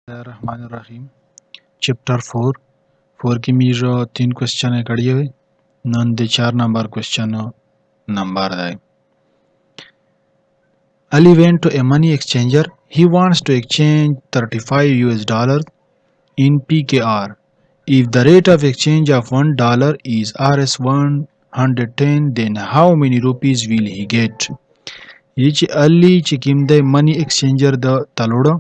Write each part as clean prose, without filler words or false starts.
Bismillahirrahmanirrahim. Chapter 4 की मीर 3 क्वेश्चन है कड़ी हुई नन दे 4 नंबर क्वेश्चन नंबर है. Ali went to a money exchanger. He wants to exchange 35 US dollars in PKR. If the rate of exchange of $1 is Rs 110, then how many rupees will he get? ये چې Ali چې کوم د money exchanger د تلوړه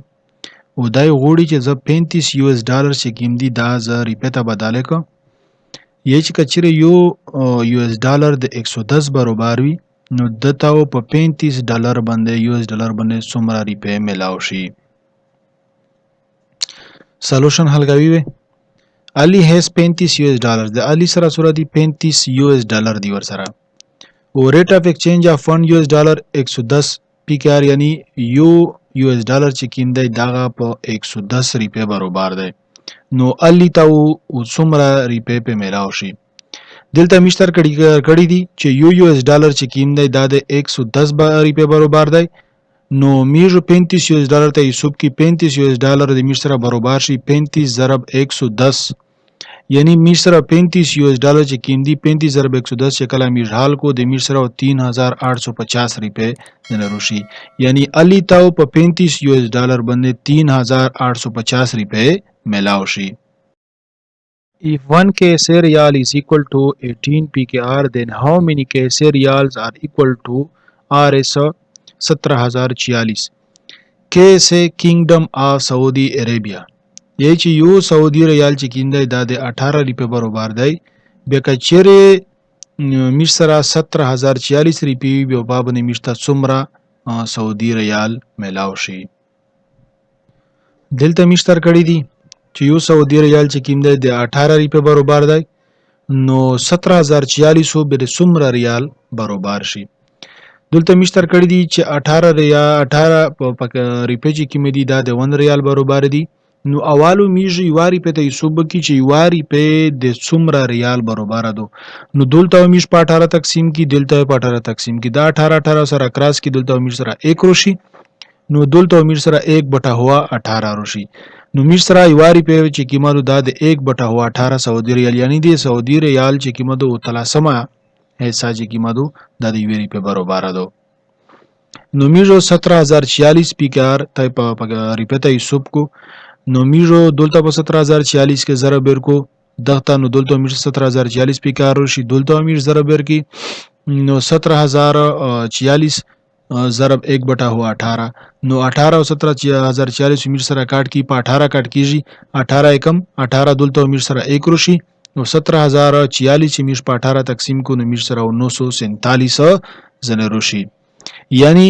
او دای غوړي چې زه 35 US ډالر چې کوم دي دا زه ریپې ته بداله کو یې چې کچره یو US ډالر د 110 برابر وي نو دته په 35 ډالر باندې US ډالر باندې څومره ریپې ملاو شي. سولوشن حل کوي وي Ali has 35 US dollars د Ali سره سره دي 35 US ډالر دی ور سره او ریټ اف ایکسچینج اف 1 US ډالر 110 PKR یعنی یو US ډالر چې کیند دی دغه په 110 ریپې برابر دی نو الی ته څومره ریپې په میلاو شي. دلته مشتر کړي دي چې یو US ډالر چې کیند دی دا د 110 ریپې برابر دی نو میجو 35 US ډالر ته حساب کی 35 US ډالر د میش سره برابر شي 35 ضرب 110 یعنی میش سره 35 US ډالر چې کیندي 35 ضرب 110 چې کله میش حال کو د میش سره 3850 روپے نه شي یعنی الی تاو په 35 US ډالر باندې 3850 روپے ملاو شي. If 1 KSA real is equal to 18 PKR then how many KSA reals are equal to Rs 17046 KSA Kingdom of Saudi Arabia یی چې یو سعودي ریال چې کیندای دا د 18 روپے برابر دی بیا کچره میش سره 17046 روپے بیا باندې میشته څومره سعودي ریال ملاو شي. دلته میشتر کړی دی چې یو سعودي ریال چې کیندای د 18 روپے برابر دی نو 17046 به څومره ریال برابر شي. دلته میشتر کړی دی چې 18 روپے چې کیمه دی دا د 1 ریال برابر دی نو اوالو میږي یواری په ته حساب کی چې یواری په د څومره ریال برابر دو نو دلته میش په 18 تقسیم کی دلته په 18 تقسیم کی دا 18 سره کراس کی دلته میش سره 1 روشي نو دلته میش سره 1 بټا هوا 18 روشي نو میش سره یواری په چې قیمت دا د 1 بټا هوا 18 سعودي ریال یعنی د سعودي ریال چې قیمت او تلاسمه ایسا چې قیمت دا د یوری په برابر دو نو میجو 17046 PKR ته په ریپټه حساب کو نو میجو دلته په 17046 کې ضرب ورکو دغه نو دلته میجو 17046 PKR شي دلته میجو ضرب ورکی نو 17046 ضرب 1 بټا هوا 18 نو 18 او 17046 میجو سره کاټ کی په 18 کاټ کیږي 18 کم 18 دلته میجو سره 1 روشي نو 17046 میجو په 18 تقسیم کو نو میجو سره 947 زنه روشي یعنی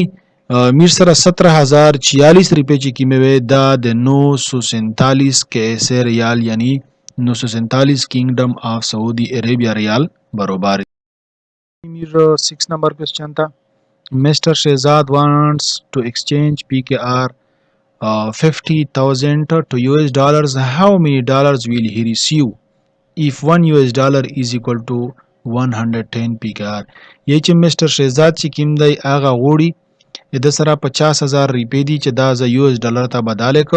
میر سره 17046 روپے چې کیمه وي دا د 947 کیسه ریال یعنی 947 کینگڈم آف سعودی عربیہ ریال برابر. میر 6 نمبر کوسچن تھا مسٹر شہزاد وانٹس ٹو ایکسچینج PKR 50,000 to US dollars. How many dollars will he receive if 1 US dollar is equal to 110 PKR. یہ چې مسٹر شہزاد چې کیم دی هغه غوړي د سره 50,000 روپے دي چې دا ز US ډالر ته بداله ک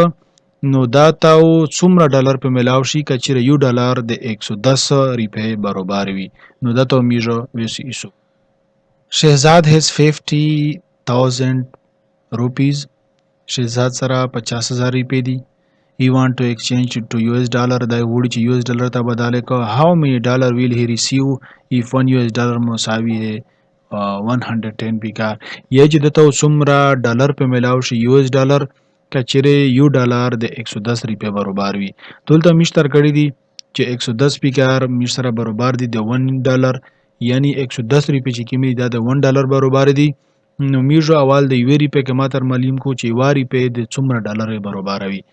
نو دا تاو څومره ډالر په ملاو شي کچره یو ډالر د 110 روپے برابر وي نو دا ته میجو ویسی ایسو. شہزاد has 50,000 rupees شہزاد سره 50,000 روپے دي he want to exchange it to US dollar دا وړي چې US ډالر ته بداله ک how many dollar will he receive if 1 US dollar مساوي ہے 110 PKR یہ چې دته څومره ډالر په ملاو شي US ډالر کچره یو ډالر د 110 روپے برابر وي دلته مشتر کړی دي چې 110 PKR مش سره برابر دي د 1 ډالر یعنی 110 روپے چې کیمه دا د 1 ډالر برابر دي نو میجو اول د یو روپے کې ماتر معلوم کو چې واری په د څومره ډالر برابر وي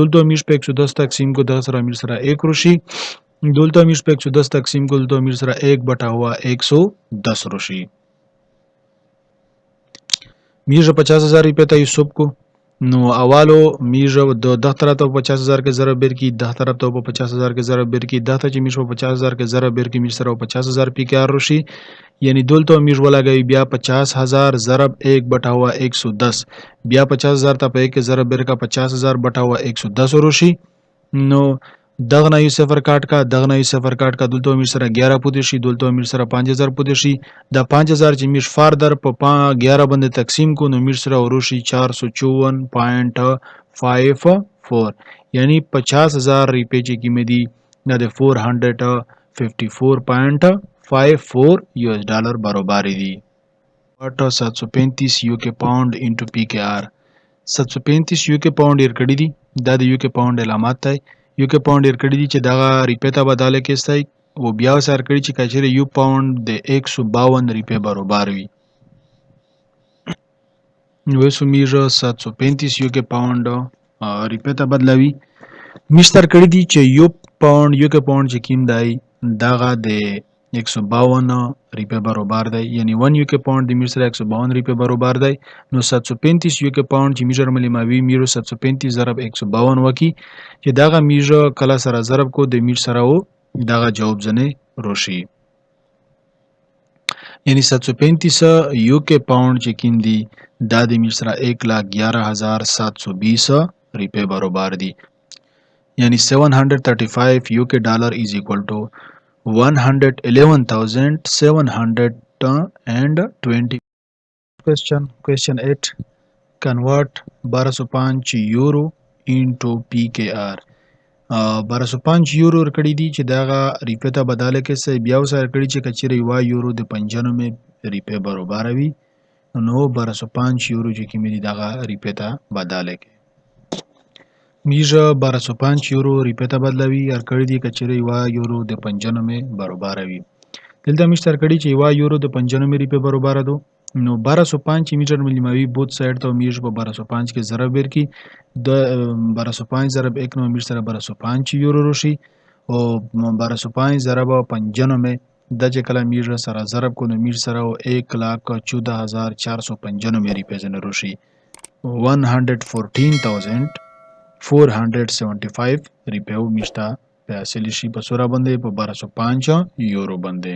دلته میش په 110 تقسیم کو 10 سره میش سره 1 روشي دلته میش په 110 تقسیم کو دلته میش سره 1 بټا هوا 110 روشي میجو 50,000 روپے ته حساب کو نو اوالو میږ د 10 طرف ته په 50000 کې ضرب بیر کی 10 طرف ته په 50000 کې ضرب بیر کی 10 ته چې میږ په 50000 کې ضرب بیر کی میږ سره 50000 پی کې ار شي یعنی دولته میږ ولګوي بیا 50000 ضرب 1 بټا ہوا 110 بیا 50000 ته په 1 کې ضرب بیر کا 50000 بټا ہوا 110 وروشي نو دغه نه یو صفر کاټ کا دغه نه یو صفر کاټ کا دلته امیر سره 11 پوتې شي دلته امیر سره 5000 پوتې شي دا 5000 چې امیر فاردر په 11 باندې تقسیم کو نو امیر سره وروشي 454.54 یعنی 50000 روپے چې کیمه دي دا د 454.54 US ډالر برابر دي 735 UK پاوند انټو پی کې آر 735 UK پاوند ډیر کړی دي دا د UK پاوند علامات دی UK پاوند ډیر کړی دي چې دغه روپے ته بدله کېستای او بیا سر کړی چې کچره یو پاوند د 152 روپے برابر وي نو سمیږه 735 UK پاوند روپے ته بدلوي مشتر کړی دي چې یو پاوند UK پاوند چې کیم دی دغه د 152 روپے برابر دی یعنی 1 UK پاوند د میر سره 152 روپے برابر دی نو 735 UK پاوند چې میجر ملماوي میرو 735 ضرب 152 وکي چې دغه میجر کله سره ضرب کو د میر سره او دغه جواب زنه روشي یعنی 735 UK پاوند چې کیم دی دا د میر سره 111720 روپے برابر دی یعنی 735 UK dollar is equal to 111,720 question 8 convert 1205 euro into PKR 1205 یورو ورکړي دي چې داغه روپے ته بدله کې سه بیا وسره کړي چې کچره یو یورو د 95 روپے برابر وي نو 1205 یورو چې کیمه دي داغه روپے ته بدله کې میجه 1205 یورو روپے ته بدلوي هر کړي دي کچره یو یورو د 95 برابر وي دلته مشتر کړي چې یو یورو د 95 روپے برابر دو نو 1205 میټر ملموي بوت سایډ ته میج په 1205 کې ضرب ورکی د 1205 ضرب 1 نو میج سره 1205 یورو روشي او 1205 ضرب 95 د چې کله میج سره ضرب کو نو میج سره 1,14,495 روپے زنه روشي 114,475 روپے او میشتا په اصلي شي په سورا باندې په 1205 یورو باندې